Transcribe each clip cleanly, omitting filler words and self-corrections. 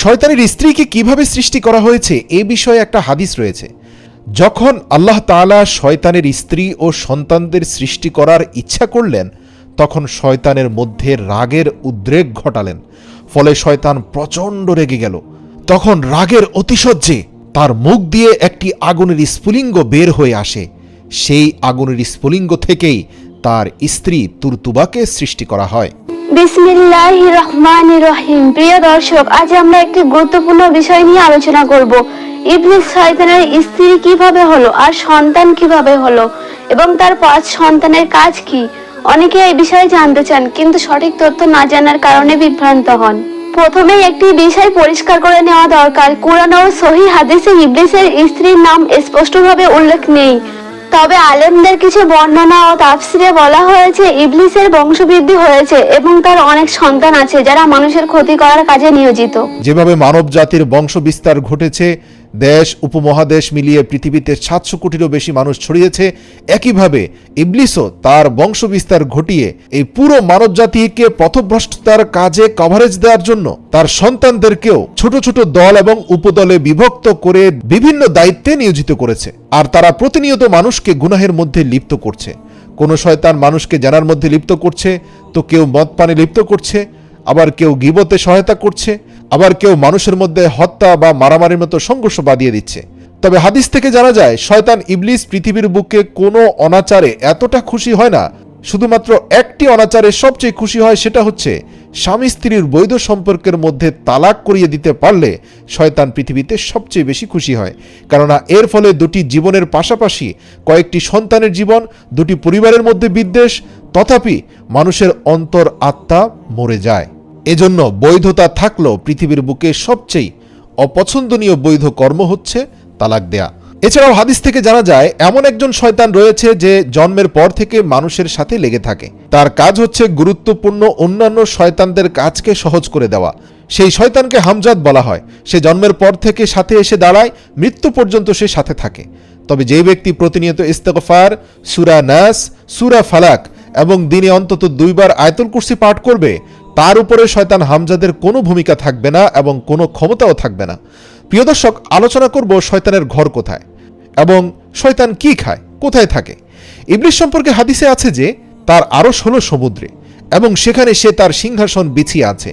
শয়তানের স্ত্রীকে কিভাবে সৃষ্টি করা হয়েছে এ বিষয়ে একটা হাদিস রয়েছে। যখন আল্লাহ তাআলা শয়তানের স্ত্রী ও সন্তানদের সৃষ্টি করার ইচ্ছা করলেন, তখন শয়তানের মধ্যে রাগের উদ্রেক ঘটালেন। ফলে শয়তান প্রচণ্ড রেগে গেল। তখন রাগের অতিশয্যে তার মুখ দিয়ে একটি আগুনের স্ফুলিঙ্গ বের হয়ে আসে। সেই আগুনের স্ফুলিঙ্গ থেকেই তার স্ত্রী তুরতুবাকে সৃষ্টি করা হয়। বিসমিল্লাহির রহমানির রহিম। প্রিয় দর্শক, আজ আমরা একটি গুরুত্বপূর্ণ বিষয় নিয়ে আলোচনা করব। ইবলিস শয়তানের স্ত্রী কিভাবে হলো আর সন্তান কিভাবে হলো এবং তার 5 সন্তানের কাজ কি। অনেকে এই বিষয়ে জানতে চান, কিন্তু সঠিক তথ্য না জানার কারণে বিভ্রান্ত হন। প্রথমে একটি বিষয় পরিষ্কার করে নেওয়া দরকার। কুরআন ও সহিহ হাদিসে ইবলিসের স্ত্রীর নাম স্পষ্টভাবে উল্লেখ নেই। তবে আলেমদের কিছু বর্ণনা ও তাফসিরে বলা হয়েছে ইবলিসের বংশবৃদ্ধি হয়েছে এবং তার অনেক সন্তান আছে যারা মানুষের ক্ষতি করার কাজে নিয়োজিত। যেভাবে মানব জাতির বংশ বিস্তার ঘটেছে, দেশ উপমহাদেশ মিলিয়ে পৃথিবীতে 700 কোটিরও বেশি মানুষ ছড়িয়েছে, একইভাবে ইবলিসও তার বংশ বিস্তার ঘটিয়ে এই পুরো মানব জাতিকে পথভ্রষ্টতার কাজে কভারেজ দেওয়ার জন্য তার সন্তানদেরকেও ছোট ছোট দল এবং উপদলে বিভক্ত করে বিভিন্ন দায়িত্বে নিয়োজিত করেছে। আর তারা প্রতিনিয়ত মানুষকে গুনাহের মধ্যে লিপ্ত করছে। কোনো শয়তান মানুষকে জানার মধ্যে লিপ্ত করছে, তো কেউ মদ পানে লিপ্ত করছে, আবার কেউ গীবতে সহায়তা করছে, আবার কেউ মানুষের মধ্যে হত্যা বা মারামারির মতো সংঘর্ষ বাঁধিয়ে দিচ্ছে। তবে হাদিস থেকে জানা যায় শয়তান ইবলিস পৃথিবীর বুকে কোনো অনাচারে এতটা খুশি হয় না। শুধুমাত্র একটি অনাচারে সবচেয়ে খুশি হয়, সেটা হচ্ছে স্বামী স্ত্রীর বৈধ সম্পর্কের মধ্যে তালাক করিয়ে দিতে পারলে শয়তান পৃথিবীতে সবচেয়ে বেশি খুশি হয়। কেননা এর ফলে দুটি জীবনের পাশাপাশি কয়েকটি সন্তানের জীবন, দুটি পরিবারের মধ্যে বিদ্বেষ, তথাপি মানুষের অন্তর আত্মা মরে যায়। এজন্য বৈধতা থাকলেও পৃথিবীর বুকে সবচেয়ে অপছন্দনীয় বৈধ কর্ম হচ্ছে তালাক দেয়া। এছাড়াও হাদিস থেকে জানা যায় এমন একজন শয়তান রয়েছে যে জন্মের পর থেকে মানুষের সাথে লেগে থাকে। তার কাজ হচ্ছে গুরুত্বপূর্ণ অন্যান্য শয়তানদের কাজকে সহজ করে দেওয়া। সেই শয়তানকে হামজাত বলা হয়। সে জন্মের পর থেকে সাথে এসে দাঁড়ায়, মৃত্যু পর্যন্ত সে সাথে থাকে। তবে যে ব্যক্তি প্রতিনিয়ত ইস্তেগফার, সূরা নাস, সূরা ফালাক এবং দিনে অন্তত 2 বার আয়াতুল কুরসি পাঠ করবে, তার উপরে শয়তান হামজাদের কোনো ভূমিকা থাকবে না এবং কোনো ক্ষমতাও থাকবে না। প্রিয় দর্শক, আলোচনা করব শয়তানের ঘর কোথায় এবং শয়তান কি খায়, কোথায় থাকে। ইবলিস সম্পর্কে হাদিসে আছে যে তার আরশ হলো সমুদ্রে এবং সেখানে সে তার সিংহাসন বিছিয়ে আছে।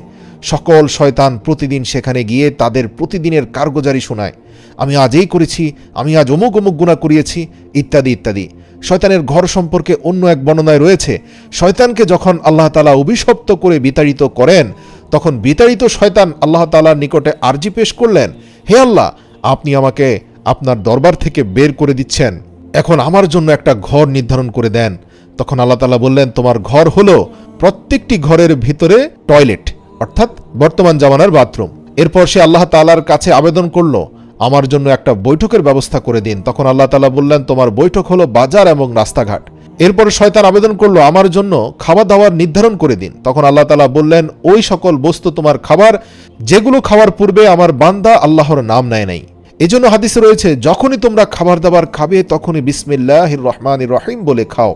সকল শয়তান প্রতিদিন সেখানে গিয়ে তাদের প্রতিদিনের কারগুজারি শোনায়। আমি আজ এই করেছি, আমি আজ অমুক অমুক গুনাহ করিয়েছি, ইত্যাদি ইত্যাদি। শয়তানের ঘর সম্পর্কে অন্য এক বর্ণনায় রয়েছে, শয়তানকে যখন আল্লাহ তাআলা অভিশপ্ত করে বিতাড়িত করেন, তখন বিতাড়িত শয়তান আল্লাহ তাআলার নিকটে আরজি পেশ করলেন, হে আল্লাহ, আপনি আমাকে আপনার দরবার থেকে বের করে দিচ্ছেন, এখন আমার জন্য একটা ঘর নির্ধারণ করে দেন। তখন আল্লাহ তাআলা বললেন, তোমার ঘর হলো প্রত্যেকটি ঘরের ভিতরে টয়লেট, অর্থাৎ বর্তমান জামানার বাথরুম। এরপর সে আল্লাহ তাআলার কাছে আবেদন করলো, আমার জন্য একটা বৈঠকের ব্যবস্থা করে দিন। তখন আল্লাহ তাআলা বললেন, তোমার বৈঠক হলো বাজার এবং রাস্তাঘাট। এরপর শয়তান আবেদন করলো, আমার জন্য খাবার দাবার নির্ধারণ করে দিন। তখন আল্লাহ তাআলা বললেন, ওই সকল বস্তু তোমার খাবার যেগুলো খাওয়ার পূর্বে আমার বান্দা আল্লাহর নাম নেয় নাই। এজন্য হাদিসে রয়েছে, যখনই তোমরা খাবার দাবার খাবে তখনই বিসমিল্লাহির রহমানির রহিম বলে খাও।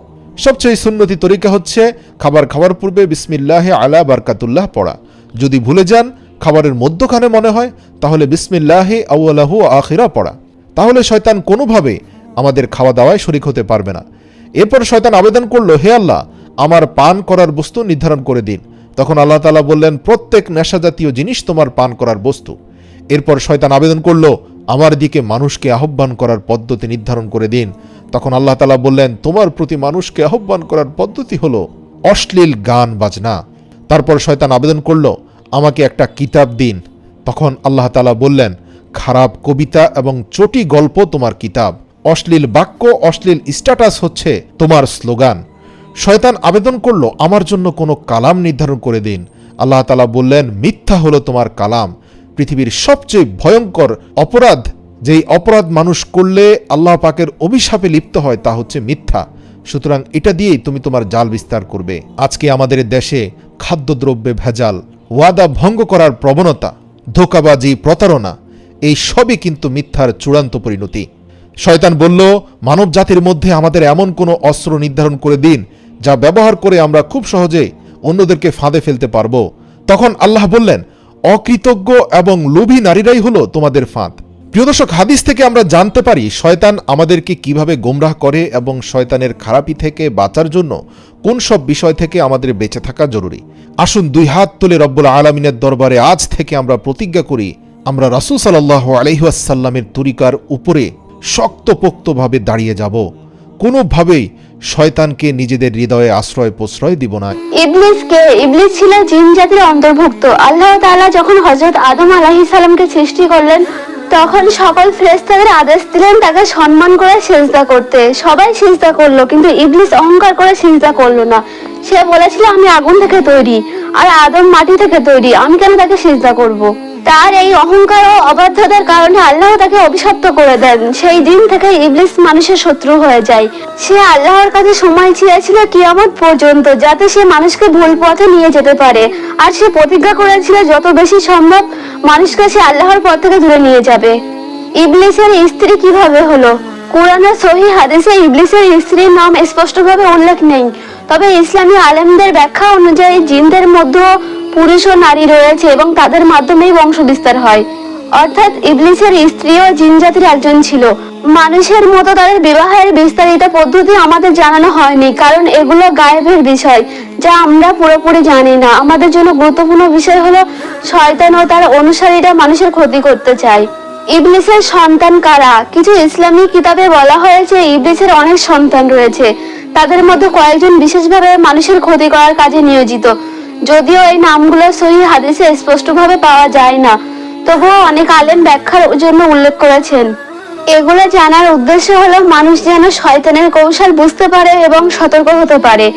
সবচেয়ে সুন্নতি তরিকা হচ্ছে খাবার খাওয়ার পূর্বে বিসমিল্লাহি আলা বারকাতুল্লাহ পড়া। যদি ভুলে যান, খাবারের মধ্যখানে মনে হয়, তাহলে বিসমিল্লাহি আউয়ালাহু আখিরা পড়া। তাহলে শয়তান কোনোভাবে আমাদের খাওয়া দাওয়ায় শরীক হতে পারবে না। এরপর শয়তান আবেদন করলো, হে আল্লাহ, আমার পান করার বস্তু নির্ধারণ করে দিন। তখন আল্লাহ তাআলা বললেন, প্রত্যেক নেশাজাতীয় জিনিস তোমার পান করার বস্তু। এরপর শয়তান আবেদন করলো, আমার দিকে মানুষকে আহ্বান করার পদ্ধতি নির্ধারণ করে দিন। তখন আল্লাহ তাআলা বললেন, তোমার প্রতি মানুষকে আহ্বান করার পদ্ধতি হলো অশ্লীল গান বাজনা। তারপর শয়তান আবেদন করলো, আমাকে একটা কিতাব দিন। তখন আল্লাহ তাআলা বললেন, খারাপ কবিতা এবং চটি গল্প তোমার কিতাব, অশ্লীল বাক্য, অশ্লীল স্ট্যাটাস হচ্ছে তোমার স্লোগান। শয়তান আবেদন করলো, আমার জন্য কোনো কালাম নির্ধারণ করে দিন। আল্লাহ তাআলা বললেন, মিথ্যা হলো তোমার কালাম। পৃথিবীর সবচেয়ে ভয়ঙ্কর অপরাধ, যেই অপরাধ মানুষ করলে আল্লাহ পাকের অভিশাপে লিপ্ত হয়, তা হচ্ছে মিথ্যা। সুতরাং এটা দিয়েই তুমি তোমার জাল বিস্তার করবে। আজকে আমাদের দেশে খাদ্যদ্রব্যে ভেজাল, ওয়াদা ভঙ্গ করার প্রবণতা, ধোঁকাবাজি, প্রতারণা, এই সবই কিন্তু মিথ্যার চূড়ান্ত পরিণতি। শয়তান বলল, মানব জাতির মধ্যে আমাদের এমন কোনো অস্ত্র নির্ধারণ করে দিন যা ব্যবহার করে আমরা খুব সহজে অন্যদেরকে ফাঁদে ফেলতে পারবো। তখন আল্লাহ বললেন, অকৃতজ্ঞ এবং লোভী নারীরাই হলো তোমাদের ফাঁদ। প্রিয় দর্শক, হাদিস থেকে আমরা জানতে পারি শয়তান আমাদেরকে কিভাবে গোমরাহ করে এবং শয়তানের খারাপি থেকে বাঁচার জন্য কোন সব বিষয় থেকে আমাদের বেঁচে থাকা জরুরি। আসুন দুই হাত তুলে রব্বুল আলামিনের দরবারে আজ থেকে আমরা প্রতিজ্ঞা করি, আমরা রাসূল সাল্লাল্লাহু আলাইহি ওয়াসাল্লামের তরিকার উপরে শক্তপোক্তভাবে দাঁড়িয়ে যাব, কোনোভাবেই শয়তানকে নিজেদের হৃদয়ে আশ্রয় প্রশ্রয় দিব না। ইবলিস ছিল জিন জাতির অন্তর্ভুক্ত। আল্লাহ তাআলা যখন হযরত আদম আলাইহিস সালামকে সৃষ্টি করলেন তখন সকল ফেরেশতাদের আদেশ দিলেন তাকে সম্মান করে সিজদা করতে। সবাই সিজদা করলো, কিন্তু ইবলিস অহংকার করে সিজদা করলো না। সে বলেছিল আমি আগুন থেকে তৈরি আর আদম মাটি থেকে তৈরি, আমি কেন তাকে সিজদা করব। তার এই অহংকার ও অবাধ্যতার কারণে আল্লাহ তাকে অভিশপ্ত করে দেন। সেই দিন থেকে ইবলিস মানুষের শত্রু হয়ে যায়। সে আল্লাহর কাছে সময় চেয়েছিল কিয়ামত পর্যন্ত, যাতে সে মানুষকে ভুল পথে নিয়ে যেতে পারে। আর সে প্রতিজ্ঞা করেছিল যত বেশি সম্ভব মানুষকে সে আল্লাহর পথ থেকে দূরে নিয়ে যাবে। ইবলিসের স্ত্রী কিভাবে হলো? কুরআনের সহিহ হাদিসে ইবলিসের স্ত্রীর নাম স্পষ্টভাবে উল্লেখ নেই, তবে ইসলামী আলেমদের ব্যাখ্যা অনুযায়ী জিনদের মধ্যে পুরুষ ও নারী রয়েছে এবং তাদের মাধ্যমেই বংশ বিস্তার হয়। অর্থাৎ ইবলিসের স্ত্রীও জিন জাতির একজন ছিল। মানুষের মতো তাদের বিবাহের বিস্তারিত পদ্ধতি আমাদের জানানো হয়নি, কারণ এগুলো গায়েবের বিষয় যা আমরা পুরোপুরি জানি না। আমাদের জন্য গুরুত্বপূর্ণ বিষয় হলো শয়তান ও তার অনুসারীরা মানুষের ক্ষতি করতে চায়। ইবলিসের সন্তান কারা? কিছু ইসলামী কিতাবে বলা হয়েছে ইবলিসের অনেক সন্তান রয়েছে। তাদের মধ্যে কয়েকজন বিশেষভাবে মানুষের ক্ষতি করার কাজে নিয়োজিত। যদিও এই নামগুলো সহিহ হাদিসে স্পষ্টভাবে পাওয়া যায় না, তবুও অনেক আলেম ব্যাখ্যার জন্য উল্লেখ করেছেন। এগুলো জানার উদ্দেশ্য হলো মানুষ যেন শয়তানের কৌশল বুঝতে পারে এবং সতর্ক হতে পারে।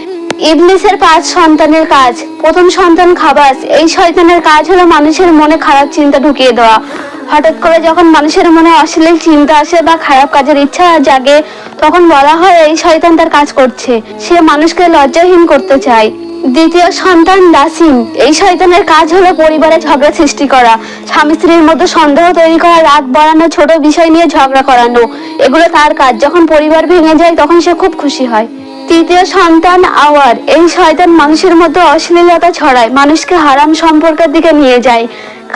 ইবলিসের 5 সন্তানের কাজ। প্রথম সন্তান খাবাস। এই শয়তানের কাজ হলো মানুষের মনে খারাপ চিন্তা ঢুকিয়ে দেওয়া। হঠাৎ করে যখন মানুষের মনে অশ্লীল চিন্তা আসে বা খারাপ কাজের ইচ্ছা জাগে, তখন বলা হয় এই শয়তান তার কাজ করছে, সে মানুষকে লজ্জাহীন করতে চায়। দ্বিতীয় সন্তান দাসিন। এই শয়তানের কাজ হলো পরিবারে ঝগড়া সৃষ্টি করা, স্বামী স্ত্রীর মধ্যে সন্দেহ তৈরি করা, রাগ বাড়ানো, ছোট বিষয় নিয়ে ঝগড়া করানো, এগুলো তার কাজ। যখন পরিবার ভেঙে যায় তখন সে খুব খুশি হয়। তৃতীয় সন্তান আওয়ার। এই শয়তান মানুষের মধ্যে অশ্লীলতা ছড়ায়, মানুষকে হারাম সম্পর্কের দিকে নিয়ে যায়,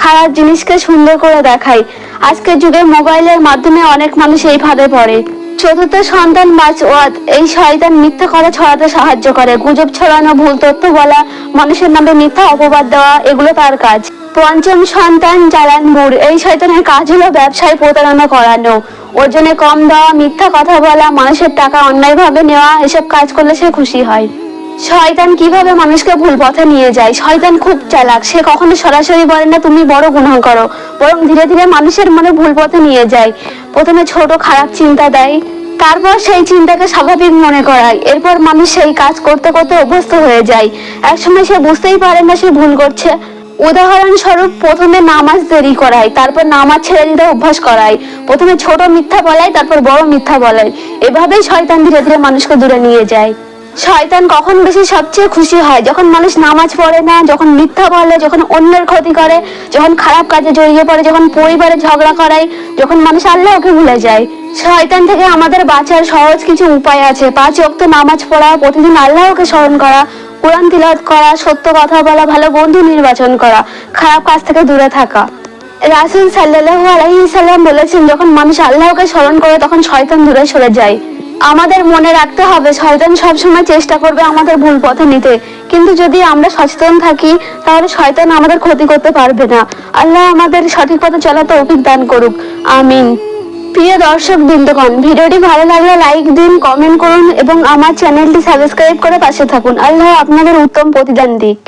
খারাপ জিনিসকে সুন্দর করে দেখায়। আজকের যুগে মোবাইলের মাধ্যমে অনেক মানুষ এই ফাঁদে পড়ে। চতুর্থ সন্তান মাসওয়াদ। এই শয়তান মিথ্যা কথা ছড়াতে সাহায্য করে, গুজব ছড়ানো, ভুল তথ্য বলা, মানুষের নামে মিথ্যা অপবাদ দেওয়া, এগুলো তার কাজ। পঞ্চম সন্তান জালানবুর। এই শয়তানের কাজ হলো ব্যবসায় প্রতারণা করানো, ওজনে কম দেওয়া, মিথ্যা কথা বলা, মানুষের টাকা অন্যায়ভাবে নেওয়া, এসব কাজ করলে সে খুশি হয়। শয়তান কিভাবে মানুষকে ভুল পথে নিয়ে যায়? শয়তান খুব চালাক। সে কখনো সরাসরি বলে না তুমি বড় গুনাহ করো, বরং ধীরে ধীরে মানুষের মনে ভুল পথে নিয়ে যায়। প্রথমে ছোট খারাপ চিন্তা দেয়, তারপর সেই চিন্তাকে স্বাভাবিক মনে করায়। এরপর মানুষ সেই কাজ করতে করতে অভ্যস্ত হয়ে যায়। একসময় সে বুঝতেই পারে না সে ভুল করছে। উদাহরণস্বরূপ, প্রথমে নামাজ দেরি করায়, তারপর নামাজ ছেড়ে দিতে অভ্যাস করায়। প্রথমে ছোট মিথ্যা বলায়, তারপর বড় মিথ্যা বলায়। এভাবেই শয়তান ধীরে ধীরে মানুষকে দূরে নিয়ে যায়। শয়তান কখন বেশি সবচেয়ে খুশি হয়? যখন মানুষ নামাজ পড়ে না, যখন মিথ্যা বলে, যখন অন্যের ক্ষতি করে, যখন খারাপ কাজে জড়িয়ে পড়ে, যখন পরিবারে ঝগড়া করায়, যখন মানুষ আল্লাহকে ভুলে যায়। শয়তান থেকে আমাদের বাঁচার সহজ কিছু উপায় আছে। 5 ওয়াক্ত নামাজ পড়া, প্রতিদিন আল্লাহকে স্মরণ করা, কোরআন তিলাওয়াত করা, সত্য কথা বলা, ভালো বন্ধু নির্বাচন করা, খারাপ কাজ থেকে দূরে থাকা। রাসূল সাল্লাল্লাহু আলাইহি সাল্লাম বলেছেন, যখন মানুষ আল্লাহকে স্মরণ করে তখন শয়তান দূরে সরে যায়। আমাদের মনে রাখতে হবে শয়তান সবসময় চেষ্টা করবে আমাদের ভুল পথে নিতে, কিন্তু যদি আমরা সচেতন থাকি তাহলে শয়তান আমাদের ক্ষতি করতে পারবে না। আল্লাহ আমাদের সঠিক পথে চলার তৌফিক দান করুক, আমিন। প্রিয় দর্শক বৃন্দগণ, ভিডিওটি ভালো লাগলে লাইক দিন, কমেন্ট করুন এবং আমার চ্যানেলটি সাবস্ক্রাইব করে পাশে থাকুন। আল্লাহ আপনাদের উত্তম প্রতিদান দিক।